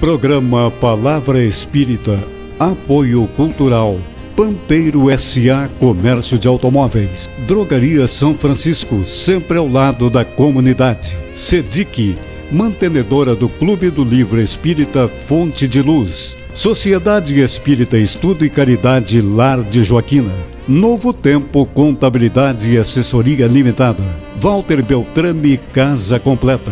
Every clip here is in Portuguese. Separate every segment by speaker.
Speaker 1: Programa Palavra Espírita, Apoio Cultural, Pampeiro S.A. Comércio de Automóveis, Drogaria São Francisco, sempre ao lado da comunidade, SEDIC, mantenedora do Clube do Livro Espírita Fonte de Luz, Sociedade Espírita Estudo e Caridade Lar de Joaquina, Novo Tempo Contabilidade e Assessoria Limitada, Walter Beltrame Casa Completa.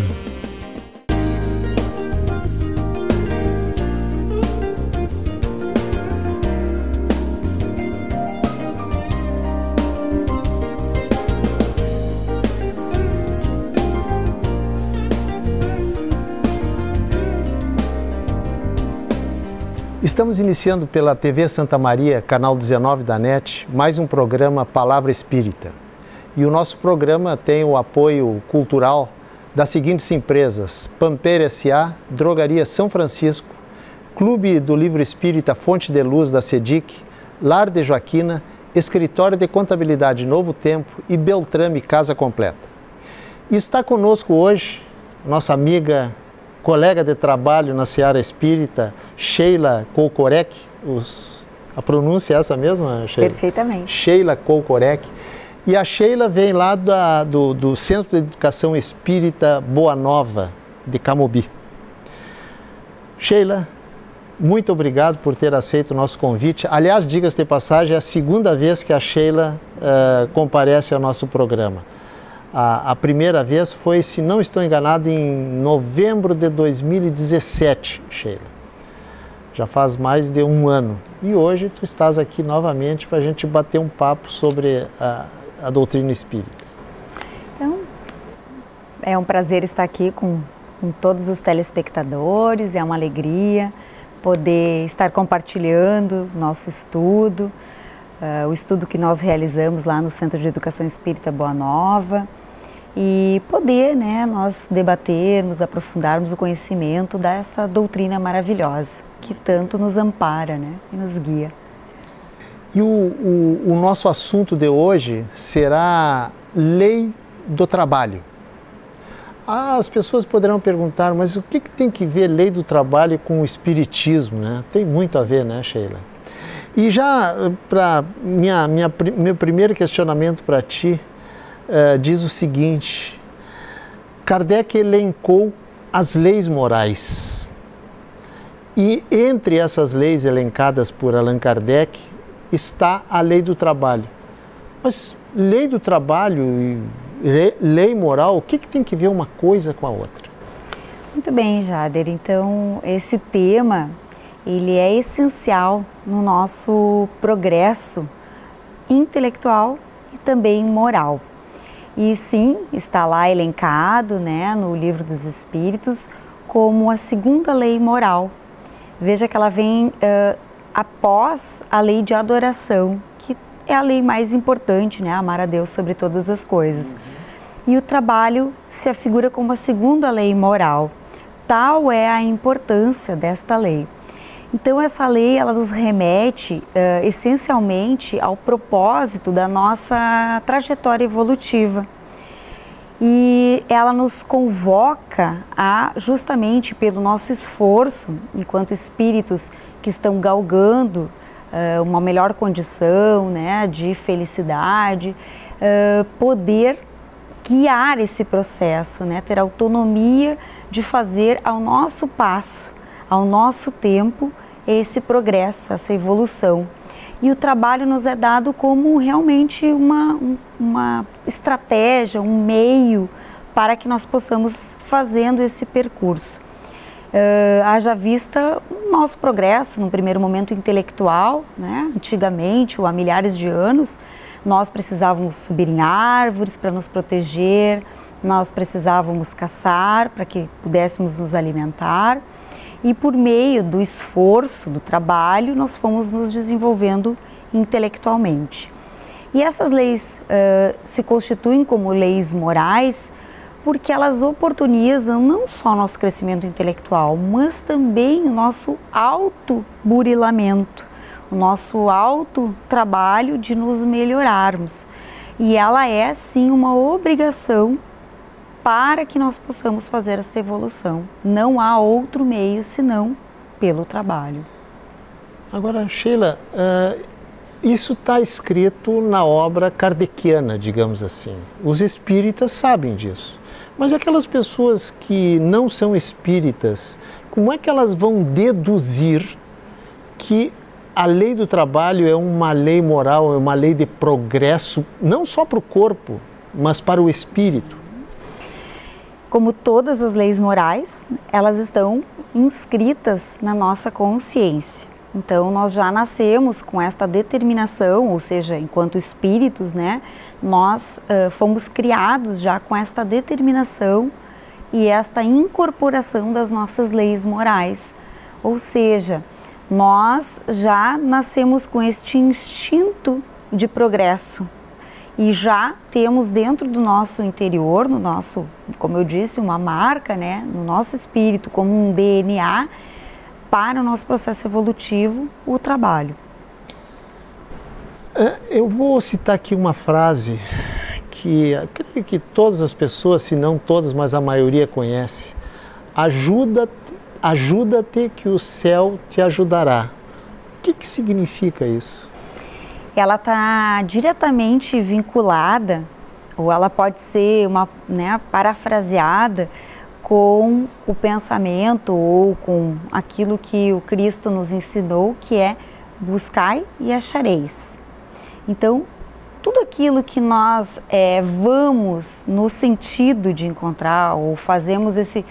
Speaker 2: Estamos iniciando pela TV Santa Maria, canal 19 da NET, mais um programa Palavra Espírita. E o nosso programa tem o apoio cultural das seguintes empresas: Pampeiro S.A., Drogaria São Francisco, Clube do Livro Espírita Fonte de Luz da SEDIC, Lar de Joaquina, Escritório de Contabilidade Novo Tempo e Beltrame Casa Completa. E está conosco hoje nossa amiga, colega de trabalho na Seara Espírita, Sheila Koukorek. A pronúncia é essa mesma, Sheila?
Speaker 3: Perfeitamente.
Speaker 2: Sheila Koukorek. E a Sheila vem lá do Centro de Educação Espírita Boa Nova, de Camobi. Sheila, muito obrigado por ter aceito o nosso convite. Aliás, diga-se de passagem, é a segunda vez que a Sheila comparece ao nosso programa. A primeira vez foi, se não estou enganado, em novembro de 2017, Sheila. Já faz mais de um ano. E hoje tu estás aqui novamente para a gente bater um papo sobre a doutrina espírita.
Speaker 3: Então, é um prazer estar aqui com todos os telespectadores, é uma alegria poder estar compartilhando nosso estudo, o estudo que nós realizamos lá no Centro de Educação Espírita Boa Nova, e poder, nós debatermos, aprofundarmos o conhecimento dessa doutrina maravilhosa que tanto nos ampara, e nos guia.
Speaker 2: E o nosso assunto de hoje será lei do trabalho. As pessoas poderão perguntar, mas o que tem que ver lei do trabalho com o espiritismo, Tem muito a ver, Sheila? E já para meu primeiro questionamento para ti, diz o seguinte: Kardec elencou as leis morais. E entre essas leis elencadas por Allan Kardec está a lei do trabalho. Mas lei do trabalho e lei moral, o que tem que ver uma coisa com a outra?
Speaker 3: Muito bem, Jader. Então, esse tema, ele é essencial no nosso progresso intelectual e também moral. E sim, está lá elencado, no Livro dos Espíritos, como a segunda lei moral. Veja que ela vem após a lei de adoração, que é a lei mais importante, amar a Deus sobre todas as coisas. E o trabalho se afigura como a segunda lei moral. Tal é a importância desta lei. Então essa lei, ela nos remete essencialmente ao propósito da nossa trajetória evolutiva. E ela nos convoca a, justamente pelo nosso esforço, enquanto espíritos que estão galgando uma melhor condição, de felicidade, poder guiar esse processo, ter autonomia de fazer ao nosso passo, ao nosso tempo, esse progresso, essa evolução. E o trabalho nos é dado como realmente uma estratégia, um meio para que nós possamos fazendo esse percurso. Haja vista o nosso progresso, num primeiro momento intelectual, Antigamente, ou há milhares de anos, nós precisávamos subir em árvores para nos proteger, nós precisávamos caçar para que pudéssemos nos alimentar. E por meio do esforço, do trabalho, nós fomos nos desenvolvendo intelectualmente. E essas leis se constituem como leis morais porque elas oportunizam não só o nosso crescimento intelectual, mas também o nosso autoburilamento, o nosso autotrabalho de nos melhorarmos. E ela é, sim, uma obrigação para que nós possamos fazer essa evolução. Não há outro meio senão pelo trabalho.
Speaker 2: Agora, Sheila, isso está escrito na obra kardeciana, digamos assim. Os espíritas sabem disso. Mas aquelas pessoas que não são espíritas, como é que elas vão deduzir que a lei do trabalho é uma lei moral, é uma lei de progresso, não só para o corpo, mas para o espírito?
Speaker 3: Como todas as leis morais, elas estão inscritas na nossa consciência. Então, nós já nascemos com esta determinação, ou seja, enquanto espíritos, né, nós fomos criados já com esta determinação e esta incorporação das nossas leis morais. Ou seja, nós já nascemos com este instinto de progresso e já temos dentro do nosso interior, no nosso, como eu disse, uma marca, né, no nosso espírito, como um DNA, para o nosso processo evolutivo, o trabalho.
Speaker 2: Eu vou citar aqui uma frase que eu creio que todas as pessoas, se não todas, mas a maioria conhece. Ajuda-te que o céu te ajudará. O que significa isso?
Speaker 3: Ela está diretamente vinculada, ou ela pode ser parafraseada com o pensamento ou com aquilo que o Cristo nos ensinou, que é buscai e achareis. Então, tudo aquilo que nós vamos no sentido de encontrar ou fazemos esse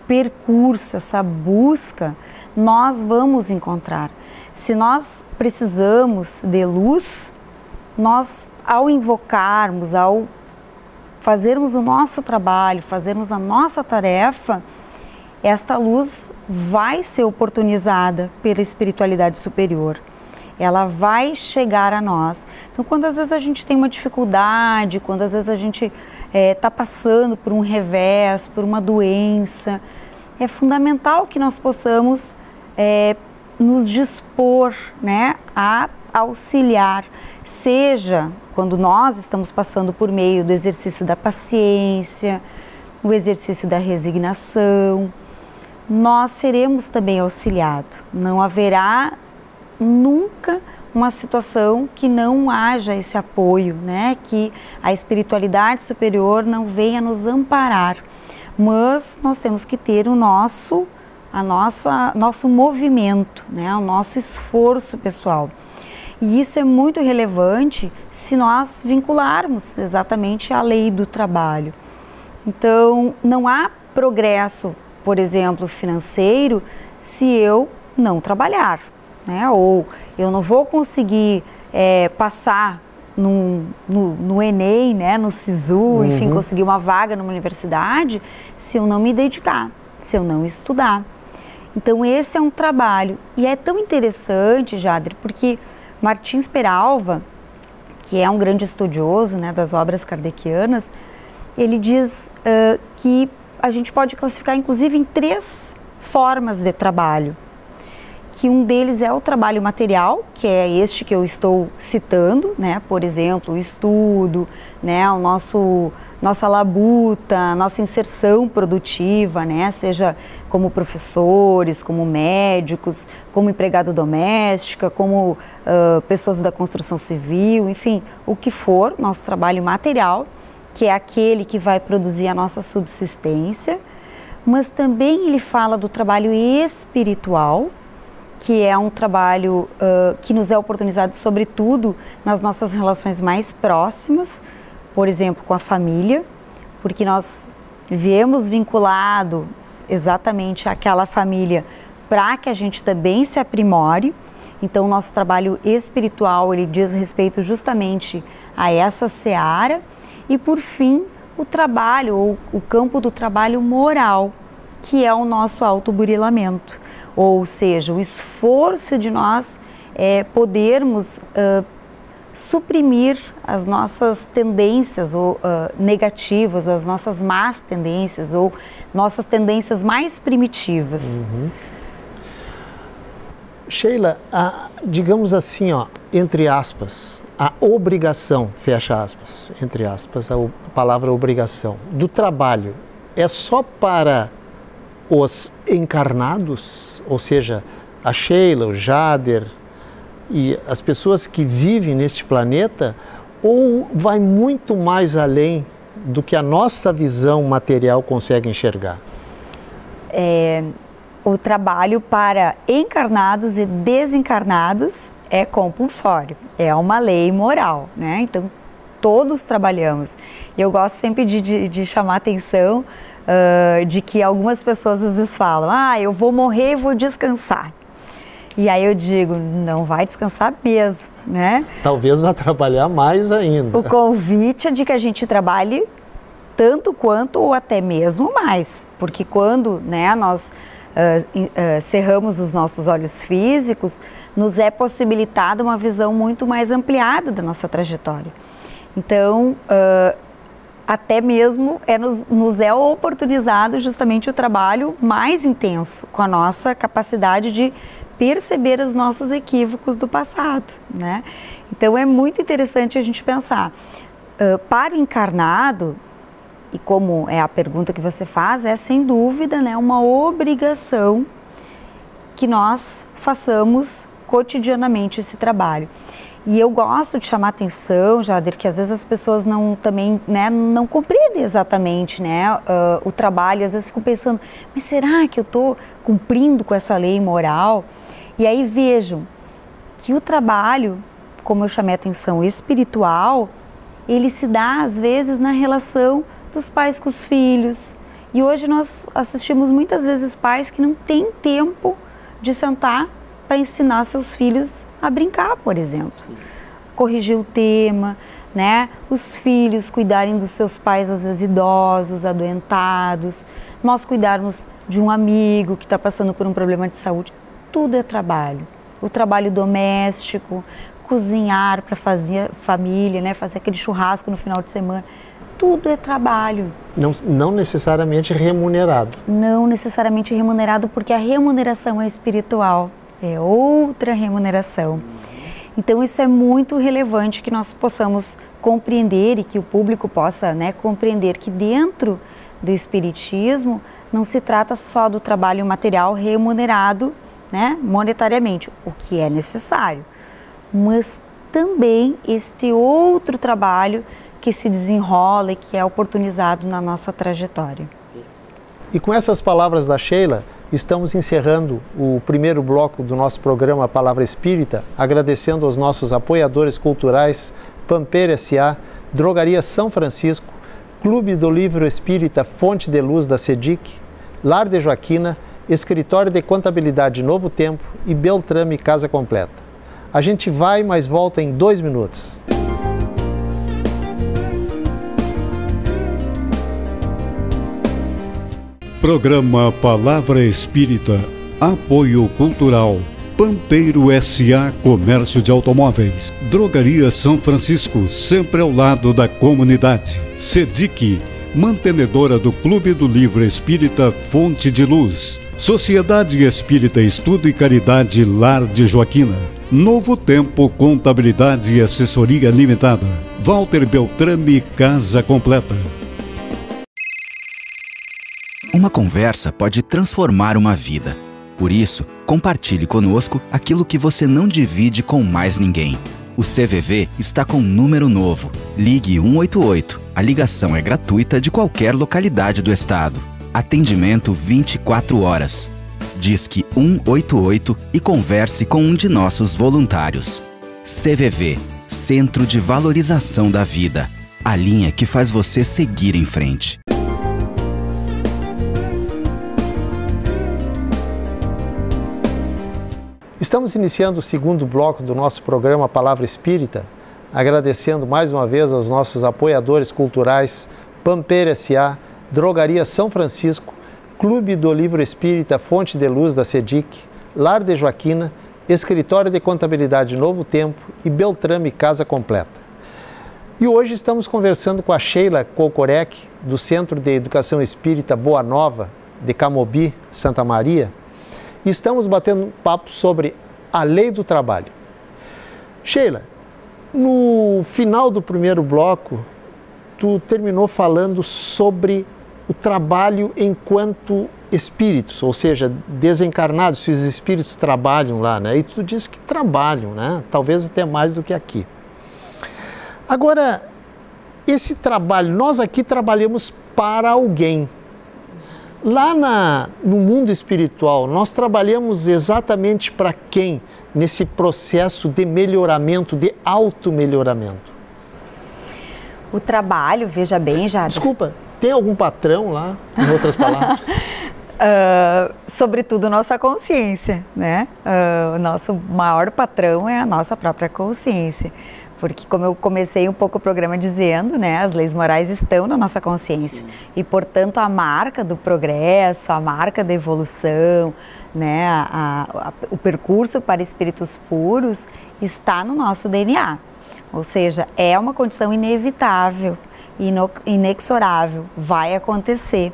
Speaker 3: percurso, essa busca, nós vamos encontrar. Se nós precisamos de luz, nós, ao invocarmos, ao fazermos o nosso trabalho, fazermos a nossa tarefa, esta luz vai ser oportunizada pela espiritualidade superior. Ela vai chegar a nós. Então, quando às vezes a gente tem uma dificuldade, quando às vezes a gente está passando por um revés, por uma doença, é fundamental que nós possamos nos dispor, né, a auxiliar, seja quando nós estamos passando por meio do exercício da paciência, o exercício da resignação, nós seremos também auxiliados. Não haverá nunca uma situação que não haja esse apoio, né? Que a espiritualidade superior não venha nos amparar. Mas nós temos que ter o nosso movimento, né? O nosso esforço pessoal. E isso é muito relevante se nós vincularmos exatamente a lei do trabalho. Então, não há progresso, por exemplo, financeiro, se eu não trabalhar, né? Ou eu não vou conseguir passar no Enem, né? No SISU, enfim, conseguir uma vaga numa universidade, se eu não me dedicar, se eu não estudar. Então, esse é um trabalho. E é tão interessante, Jadre, porque Martins Peralva, que é um grande estudioso, né, das obras kardecianas, ele diz que a gente pode classificar inclusive em 3 formas de trabalho. Que um deles é o trabalho material, que é este que eu estou citando, né, por exemplo, o estudo, né, nossa labuta, nossa inserção produtiva, né, seja como professores, como médicos, como empregado doméstica, como pessoas da construção civil, enfim, o que for, nosso trabalho material, que é aquele que vai produzir a nossa subsistência, mas também ele fala do trabalho espiritual, que é um trabalho que nos é oportunizado sobretudo nas nossas relações mais próximas, por exemplo, com a família, porque nós viemos vinculados exatamente àquela família para que a gente também se aprimore. Então, o nosso trabalho espiritual, ele diz respeito justamente a essa seara. E, por fim, o trabalho, ou o campo do trabalho moral, que é o nosso autoburilamento. Ou seja, o esforço de nós podermos suprimir as nossas tendências negativas, as nossas más tendências ou nossas tendências mais primitivas.
Speaker 2: Sheila, digamos assim, entre aspas, a obrigação, fecha aspas, entre aspas, a palavra obrigação, do trabalho é só para os encarnados, ou seja, a Sheila, o Jader e as pessoas que vivem neste planeta, ou vai muito mais além do que a nossa visão material consegue enxergar?
Speaker 3: O trabalho para encarnados e desencarnados é compulsório, é uma lei moral, né? Então, todos trabalhamos. Eu gosto sempre de chamar a atenção de que algumas pessoas às vezes falam, eu vou morrer e vou descansar. E aí eu digo, não vai descansar mesmo, né?
Speaker 2: Talvez vá trabalhar mais ainda.
Speaker 3: O convite é de que a gente trabalhe tanto quanto ou até mesmo mais, porque quando, né, nós cerramos os nossos olhos físicos, nos é possibilitada uma visão muito mais ampliada da nossa trajetória. Então, até mesmo nos é oportunizado justamente o trabalho mais intenso, com a nossa capacidade de perceber os nossos equívocos do passado, né? Então, é muito interessante a gente pensar, para o encarnado, e como é a pergunta que você faz, é sem dúvida, né, uma obrigação que nós façamos cotidianamente esse trabalho. E eu gosto de chamar atenção, Jader, que às vezes as pessoas não compreendem exatamente, né, o trabalho, às vezes ficam pensando, mas será que eu estou cumprindo com essa lei moral? E aí vejam que o trabalho, como eu chamei a atenção, espiritual, ele se dá às vezes na relação dos pais com os filhos. E hoje nós assistimos muitas vezes pais que não têm tempo de sentar para ensinar seus filhos a brincar, por exemplo. Sim. Corrigir o tema, né? Os filhos cuidarem dos seus pais, às vezes idosos, adoentados, nós cuidarmos de um amigo que está passando por um problema de saúde. Tudo é trabalho. O trabalho doméstico, cozinhar para fazer família, né? Fazer aquele churrasco no final de semana. Tudo é trabalho.
Speaker 2: Não necessariamente remunerado.
Speaker 3: Não necessariamente remunerado, porque a remuneração é espiritual, é outra remuneração. Então isso é muito relevante que nós possamos compreender e que o público possa, né, compreender que dentro do espiritismo não se trata só do trabalho material remunerado, né, monetariamente, o que é necessário, mas também este outro trabalho que se desenrola e que é oportunizado na nossa trajetória.
Speaker 2: E com essas palavras da Sheila, estamos encerrando o primeiro bloco do nosso programa Palavra Espírita, agradecendo aos nossos apoiadores culturais, Pampeiro S.A., Drogaria São Francisco, Clube do Livro Espírita Fonte de Luz da SEDIC, Lar de Joaquina, Escritório de Contabilidade Novo Tempo e Beltrame Casa Completa. A gente vai, mas volta em 2 minutos.
Speaker 1: Programa Palavra Espírita, Apoio Cultural, Pampeiro S.A. Comércio de Automóveis, Drogaria São Francisco, sempre ao lado da comunidade, SEDIC, mantenedora do Clube do Livro Espírita Fonte de Luz, Sociedade Espírita Estudo e Caridade Lar de Joaquina, Novo Tempo Contabilidade e Assessoria Limitada, Walter Beltrame Casa Completa.
Speaker 4: Uma conversa pode transformar uma vida. Por isso, compartilhe conosco aquilo que você não divide com mais ninguém. O CVV está com um número novo. Ligue 188. A ligação é gratuita de qualquer localidade do estado. Atendimento 24 horas. Disque 188 e converse com um de nossos voluntários. CVV, Centro de Valorização da Vida. A linha que faz você seguir em frente.
Speaker 2: Estamos iniciando o segundo bloco do nosso programa Palavra Espírita, agradecendo mais uma vez aos nossos apoiadores culturais, Pampeiro S.A., Drogaria São Francisco, Clube do Livro Espírita Fonte de Luz da SEDIC, Lar de Joaquina, Escritório de Contabilidade Novo Tempo e Beltrame Casa Completa. E hoje estamos conversando com a Sheila Kokorek, do Centro de Educação Espírita Boa Nova, de Camobi, Santa Maria, e estamos batendo um papo sobre a lei do trabalho. Sheila, No final do primeiro bloco, tu terminou falando sobre o trabalho enquanto espíritos, ou seja, desencarnados, se os espíritos trabalham lá, né? E tu disse que trabalham, né? Talvez até mais do que aqui. Agora, esse trabalho, nós aqui trabalhamos para alguém. Lá no mundo espiritual, nós trabalhamos exatamente para quem nesse processo de melhoramento, de auto-melhoramento?
Speaker 3: O trabalho, veja bem, já.
Speaker 2: Desculpa, tem algum patrão lá, em outras palavras?
Speaker 3: Sobretudo nossa consciência, né? O nosso maior patrão é a nossa própria consciência. Porque, como eu comecei um pouco o programa dizendo, né, as leis morais estão na nossa consciência. Sim. E, portanto, a marca do progresso, a marca da evolução, né, o percurso para espíritos puros está no nosso DNA. Ou seja, é uma condição inevitável, inexorável, vai acontecer.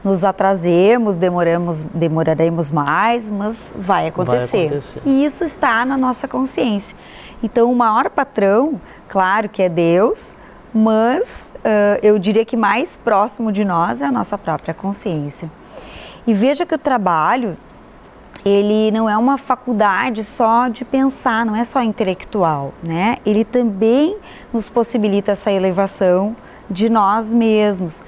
Speaker 3: Nos atrasemos, demoraremos mais, mas vai acontecer. E isso está na nossa consciência. Então, o maior patrão, claro que é Deus, mas eu diria que mais próximo de nós é a nossa própria consciência. E veja que o trabalho, ele não é uma faculdade só de pensar, não é só intelectual, né? Ele também nos possibilita essa elevação de nós mesmos.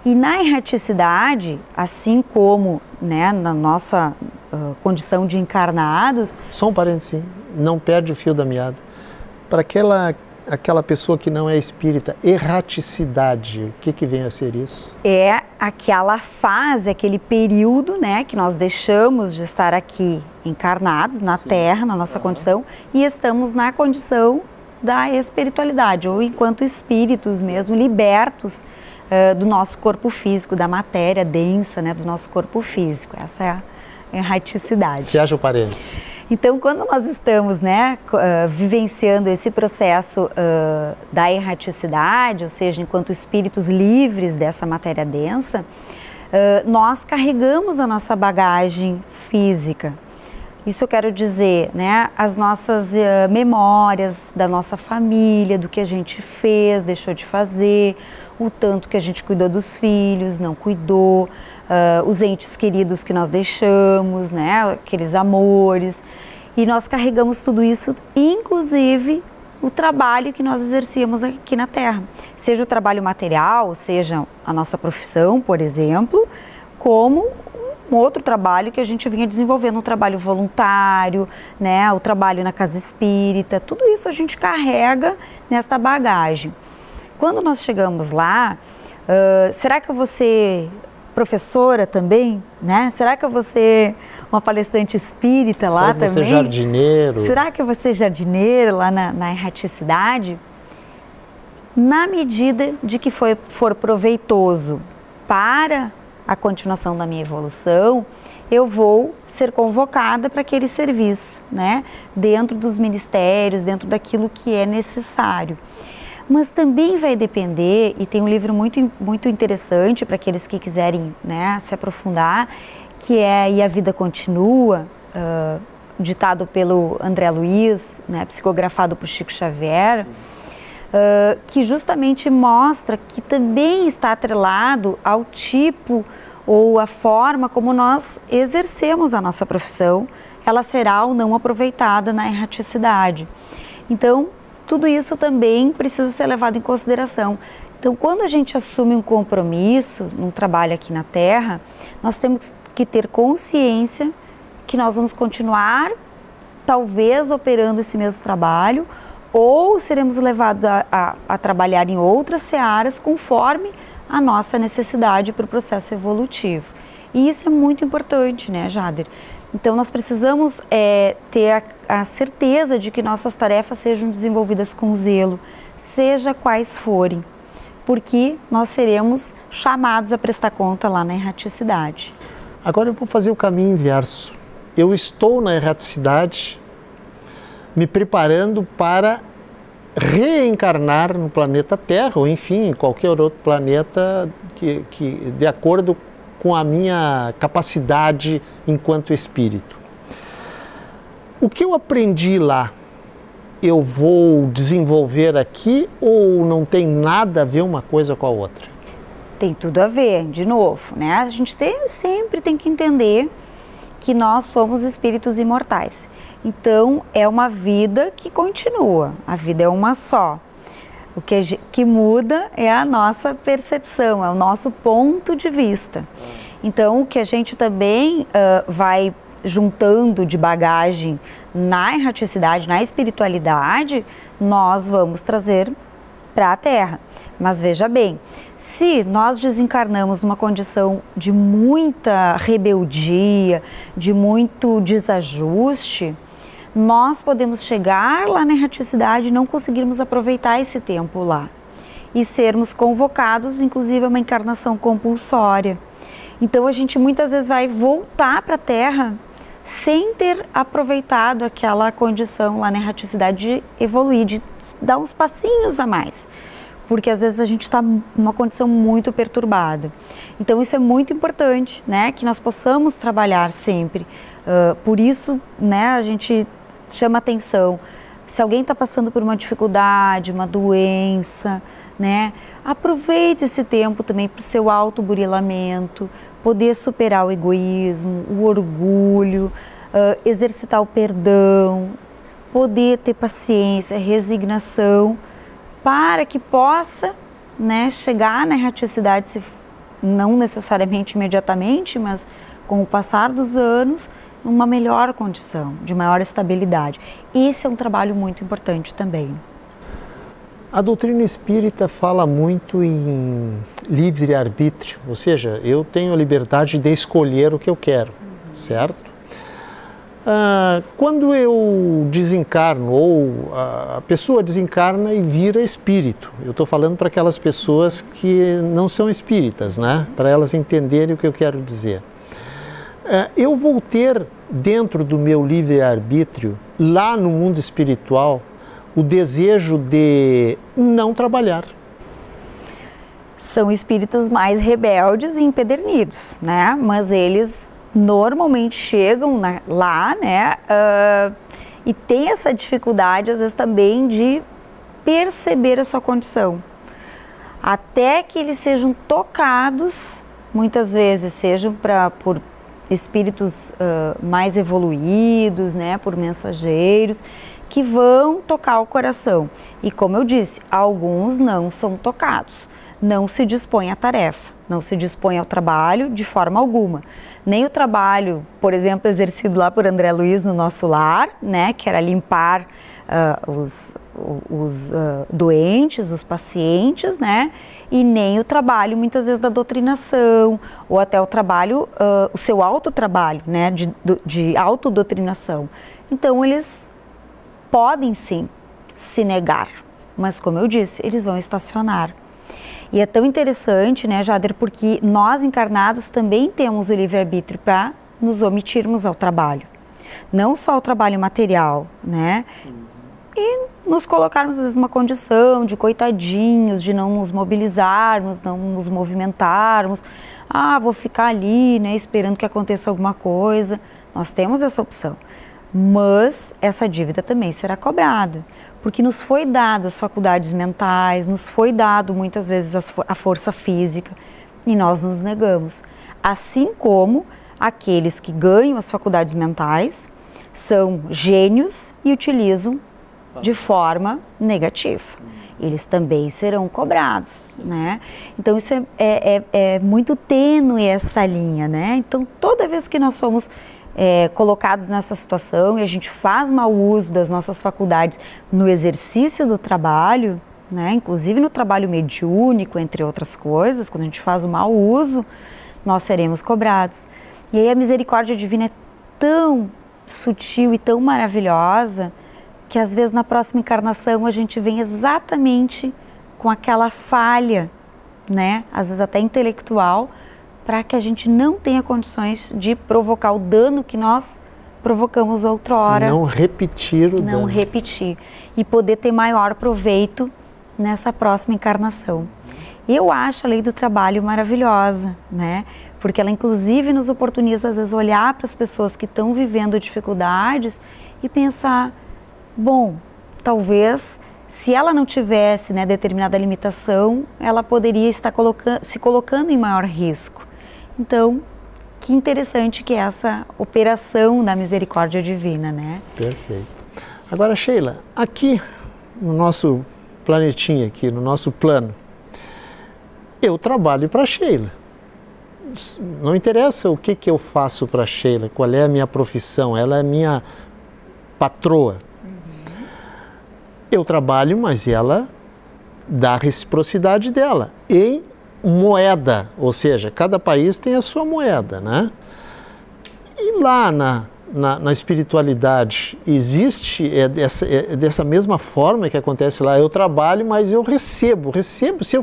Speaker 3: E na erraticidade, assim como, né, na nossa condição de encarnados...
Speaker 2: Só um parênteses, não perde o fio da meada. Para aquela pessoa que não é espírita, erraticidade, o que vem a ser isso?
Speaker 3: É aquela fase, aquele período, né, que nós deixamos de estar aqui encarnados na Sim. Terra, na nossa condição, e estamos na condição da espiritualidade, ou enquanto espíritos mesmo, libertos do nosso corpo físico, da matéria densa, né, do nosso corpo físico. Essa é a erraticidade.
Speaker 2: Fecha o parênteses.
Speaker 3: Então, quando nós estamos, né, vivenciando esse processo da erraticidade, ou seja, enquanto espíritos livres dessa matéria densa, nós carregamos a nossa bagagem física. Isso eu quero dizer, né, as nossas memórias da nossa família, do que a gente fez, deixou de fazer, o tanto que a gente cuidou dos filhos, não cuidou, os entes queridos que nós deixamos, né, aqueles amores. E nós carregamos tudo isso, inclusive o trabalho que nós exercíamos aqui na Terra. Seja o trabalho material, seja a nossa profissão, por exemplo, como um outro trabalho que a gente vinha desenvolvendo, um trabalho voluntário, né, o trabalho na casa espírita, tudo isso a gente carrega nesta bagagem. Quando nós chegamos lá, será que eu vou ser professora também, né? Será que eu vou ser uma palestrante espírita lá também? Será que eu vou ser
Speaker 2: jardineiro?
Speaker 3: Será que eu vou ser jardineiro lá na erraticidade? Na medida de que for proveitoso para a continuação da minha evolução, eu vou ser convocada para aquele serviço, né? Dentro dos ministérios, dentro daquilo que é necessário. Mas também vai depender, e tem um livro muito interessante para aqueles que quiserem, né, se aprofundar, que é E a Vida Continua, ditado pelo André Luiz, né, psicografado por Chico Xavier, que justamente mostra que também está atrelado ao tipo ou a forma como nós exercemos a nossa profissão, ela será ou não aproveitada na erraticidade. Então, tudo isso também precisa ser levado em consideração. Então, quando a gente assume um compromisso num trabalho aqui na Terra, nós temos que ter consciência que nós vamos continuar, talvez, operando esse mesmo trabalho, ou seremos levados a trabalhar em outras searas conforme a nossa necessidade para o processo evolutivo. E isso é muito importante, né, Jader? Então, nós precisamos ter a certeza de que nossas tarefas sejam desenvolvidas com zelo, seja quais forem, porque nós seremos chamados a prestar conta lá na erraticidade.
Speaker 2: Agora eu vou fazer o caminho inverso. Eu estou na erraticidade, me preparando para reencarnar no planeta Terra, ou enfim, em qualquer outro planeta que de acordo com a minha capacidade enquanto espírito. O que eu aprendi lá eu vou desenvolver aqui ou não tem nada a ver uma coisa com a outra?
Speaker 3: Tem tudo a ver, de novo, né? A gente sempre tem que entender que nós somos espíritos imortais. Então, é uma vida que continua, a vida é uma só. O que muda é a nossa percepção, é o nosso ponto de vista. Então, o que a gente também vai juntando de bagagem na erraticidade, na espiritualidade, nós vamos trazer para a Terra. Mas veja bem, se nós desencarnamos numa condição de muita rebeldia, de muito desajuste, nós podemos chegar lá na erraticidade e não conseguirmos aproveitar esse tempo lá. E sermos convocados, inclusive, a uma encarnação compulsória. Então, a gente muitas vezes vai voltar para a Terra sem ter aproveitado aquela condição lá na erraticidade de evoluir, de dar uns passinhos a mais. Porque às vezes a gente está numa condição muito perturbada. Então isso é muito importante, né, que nós possamos trabalhar sempre. Por isso, né, a gente chama atenção. Se alguém está passando por uma dificuldade, uma doença, né, aproveite esse tempo também para o seu autoburilamento, poder superar o egoísmo, o orgulho, exercitar o perdão, poder ter paciência, resignação, para que possa, né, chegar na erraticidade, não necessariamente imediatamente, mas com o passar dos anos, uma melhor condição, de maior estabilidade. Esse é um trabalho muito importante também.
Speaker 2: A doutrina espírita fala muito em livre-arbítrio, ou seja, eu tenho a liberdade de escolher o que eu quero, certo? Quando eu desencarno, ou a pessoa desencarna e vira espírito, eu estou falando para aquelas pessoas que não são espíritas, né? Para elas entenderem o que eu quero dizer. Eu vou ter dentro do meu livre-arbítrio, lá no mundo espiritual, o desejo de não trabalhar.
Speaker 3: São espíritos mais rebeldes e empedernidos, né? Mas eles normalmente chegam lá, né? E tem essa dificuldade, às vezes, também de perceber a sua condição. Até que eles sejam tocados, muitas vezes, sejam por espíritos mais evoluídos, né? Por mensageiros, que vão tocar o coração. E como eu disse, alguns não são tocados, não se dispõem à tarefa, não se dispõem ao trabalho de forma alguma. Nem o trabalho, por exemplo, exercido lá por André Luiz no nosso lar, né, que era limpar os doentes, os pacientes, né, e nem o trabalho, muitas vezes, da doutrinação, ou até o trabalho, o seu autotrabalho, né, de autodoutrinação. Então, eles podem sim se negar, mas como eu disse, eles vão estacionar. E é tão interessante, né, Jader, porque nós encarnados também temos o livre-arbítrio para nos omitirmos ao trabalho. Não só ao trabalho material, né, e nos colocarmos às vezes numa condição de coitadinhos, de não nos mobilizarmos, não nos movimentarmos. Vou ficar ali, né, esperando que aconteça alguma coisa. Nós temos essa opção. Mas essa dívida também será cobrada, porque nos foi dado as faculdades mentais, nos foi dado muitas vezes a força física e nós nos negamos. Assim como aqueles que ganham as faculdades mentais são gênios e utilizam de forma negativa. Eles também serão cobrados, né? Então isso é muito tênue essa linha, né? Então toda vez que nós somos colocados nessa situação e a gente faz mau uso das nossas faculdades no exercício do trabalho, né, inclusive no trabalho mediúnico, entre outras coisas, quando a gente faz o mau uso, nós seremos cobrados. E aí a misericórdia divina é tão sutil e tão maravilhosa que às vezes na próxima encarnação a gente vem exatamente com aquela falha, né, às vezes até intelectual, para que a gente não tenha condições de provocar o dano que nós provocamos outrora.
Speaker 2: Não repetir o dano.
Speaker 3: Não repetir. E poder ter maior proveito nessa próxima encarnação. Eu acho a lei do trabalho maravilhosa, né? Porque ela inclusive nos oportuniza às vezes olhar para as pessoas que estão vivendo dificuldades e pensar, bom, talvez, se ela não tivesse, né, determinada limitação, ela poderia estar se colocando em maior risco. Então, que interessante que é essa operação da misericórdia divina, né?
Speaker 2: Perfeito. Agora, Sheila, aqui no nosso planetinha, aqui no nosso plano, eu trabalho para a Sheila. Não interessa o que eu faço para a Sheila, qual é a minha profissão, ela é minha patroa. Eu trabalho, mas ela dá a reciprocidade dela em moeda, ou seja, cada país tem a sua moeda, né? E lá na espiritualidade existe dessa mesma forma que acontece lá. Eu trabalho, mas eu recebo. Se eu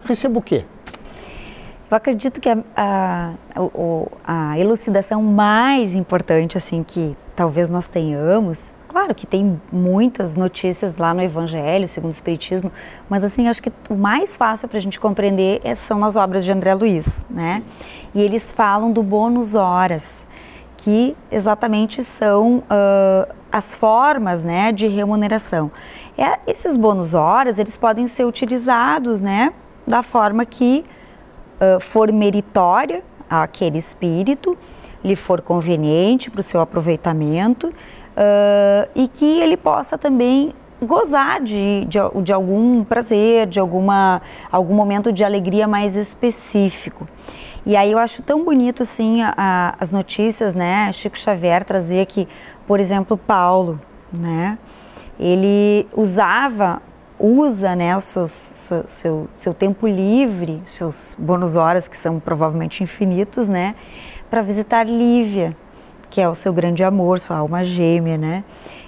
Speaker 2: recebo o quê?
Speaker 3: Eu acredito que a elucidação mais importante, assim, que talvez nós tenhamos, claro que tem muitas notícias lá no Evangelho, segundo o Espiritismo, mas assim, acho que o mais fácil para a gente compreender são as obras de André Luiz, né? E eles falam do bônus horas, que exatamente são as formas, né, de remuneração. Esses bônus horas, eles podem ser utilizados, né, da forma que for meritória àquele espírito, lhe for conveniente para o seu aproveitamento, e que ele possa também gozar de algum prazer, de algum momento de alegria mais específico. E aí eu acho tão bonito assim as notícias, né? Chico Xavier trazia que, por exemplo, Paulo, né? Ele usa, né, o seu tempo livre, seus bônus horas, que são provavelmente infinitos, né? Para visitar Lívia, que é o seu grande amor, sua alma gêmea, né?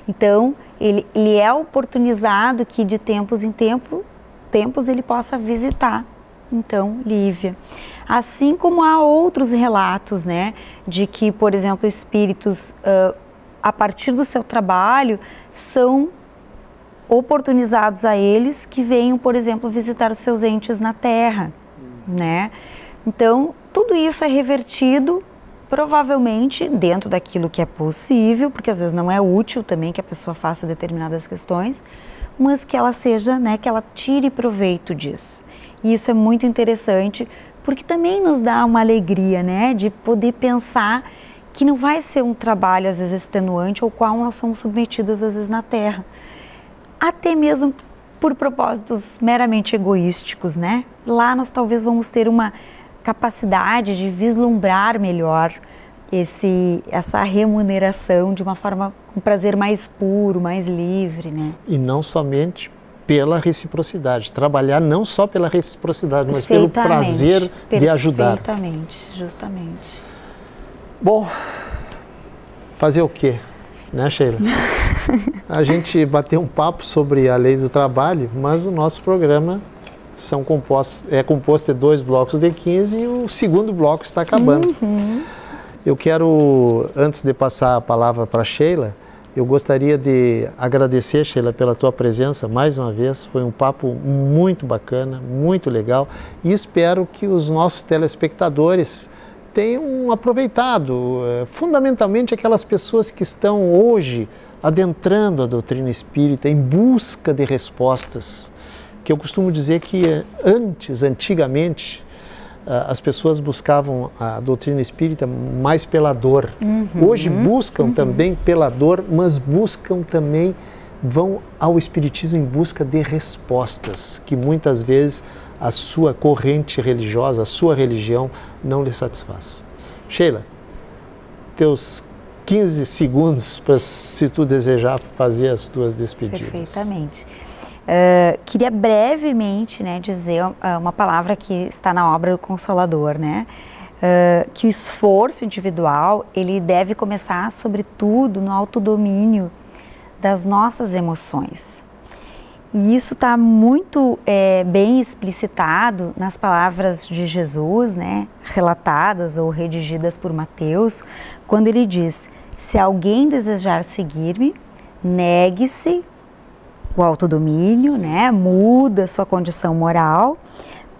Speaker 3: Então, ele é oportunizado que de tempos em tempos ele possa visitar, então, Lívia. Assim como há outros relatos, né, de que, por exemplo, espíritos, a partir do seu trabalho, são oportunizados a eles que venham, por exemplo, visitar os seus entes na Terra, né? Então, tudo isso é revertido provavelmente dentro daquilo que é possível, porque às vezes não é útil também que a pessoa faça determinadas questões, mas que ela seja, né, que ela tire proveito disso. E isso é muito interessante, porque também nos dá uma alegria, né, de poder pensar que não vai ser um trabalho às vezes extenuante ao qual nós somos submetidos às vezes na Terra. Até mesmo por propósitos meramente egoísticos, né? Lá nós talvez vamos ter uma capacidade de vislumbrar melhor essa remuneração de uma forma, com prazer mais puro, mais livre, né? E
Speaker 2: não somente pela reciprocidade, trabalhar não só pela reciprocidade, mas pelo prazer de ajudar.
Speaker 3: Perfeitamente, justamente.
Speaker 2: Bom, fazer o quê, né, Sheila? A gente bateu um papo sobre a lei do trabalho, mas o nosso programa é composto de 2 blocos de 15 e o segundo bloco está acabando. Eu quero, antes de passar a palavra para a Sheila, eu gostaria de agradecer, Sheila, pela tua presença mais uma vez. Foi um papo muito bacana, muito legal, e espero que os nossos telespectadores tenham aproveitado, fundamentalmente aquelas pessoas que estão hoje adentrando a doutrina espírita em busca de respostas, que eu costumo dizer que antigamente, as pessoas buscavam a doutrina espírita mais pela dor. Hoje buscam também pela dor, mas buscam também, vão ao espiritismo em busca de respostas, que muitas vezes a sua corrente religiosa, a sua religião não lhe satisfaz. Sheila, teus 15 segundos para, se tu desejar, fazer as tuas despedidas.
Speaker 3: Perfeitamente. Queria brevemente, né, dizer uma palavra que está na obra do Consolador, né? Que o esforço individual, ele deve começar, sobretudo, no autodomínio das nossas emoções. E isso está muito bem explicitado nas palavras de Jesus, né, relatadas ou redigidas por Mateus, quando ele diz: se alguém desejar seguir-me, negue-se o autodomínio, né, muda sua condição moral,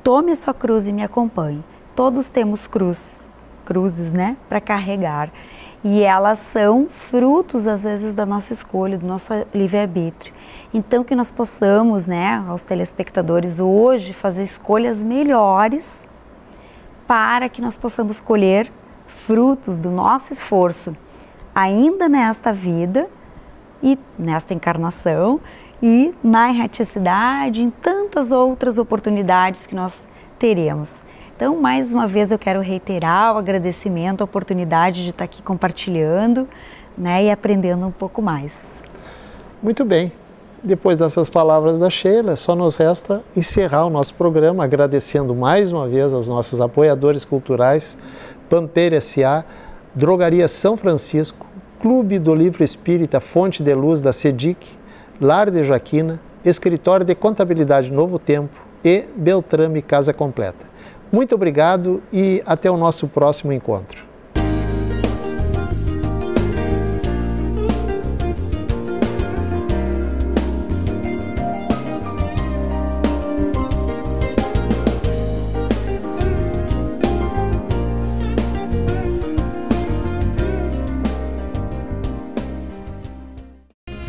Speaker 3: tome a sua cruz e me acompanhe. Todos temos cruzes, né, para carregar. e elas são frutos, às vezes, da nossa escolha, do nosso livre-arbítrio. Então, que nós possamos, né, aos telespectadores hoje, fazer escolhas melhores para que nós possamos colher frutos do nosso esforço, ainda nesta vida e nesta encarnação e na erraticidade, em tantas outras oportunidades que nós teremos. Então, mais uma vez, eu quero reiterar o agradecimento, a oportunidade de estar aqui compartilhando, né, e aprendendo um pouco mais.
Speaker 2: Muito bem. Depois dessas palavras da Sheila, só nos resta encerrar o nosso programa, agradecendo mais uma vez aos nossos apoiadores culturais, Pampeiro S.A., Drogaria São Francisco, Clube do Livro Espírita Fonte de Luz da CEDIC, Lar de Joaquina, Escritório de Contabilidade Novo Tempo e Beltrame Casa Completa. Muito obrigado e até o nosso próximo encontro.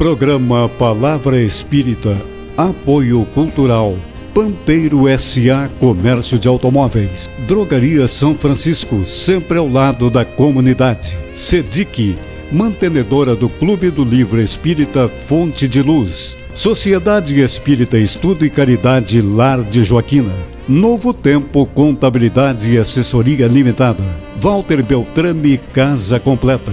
Speaker 1: Programa Palavra Espírita, Apoio Cultural, Pampeiro S.A. Comércio de Automóveis, Drogaria São Francisco, sempre ao lado da comunidade, CEDIC, mantenedora do Clube do Livro Espírita Fonte de Luz, Sociedade Espírita Estudo e Caridade Lar de Joaquina, Novo Tempo Contabilidade e Assessoria Limitada, Walter Beltrame Casa Completa.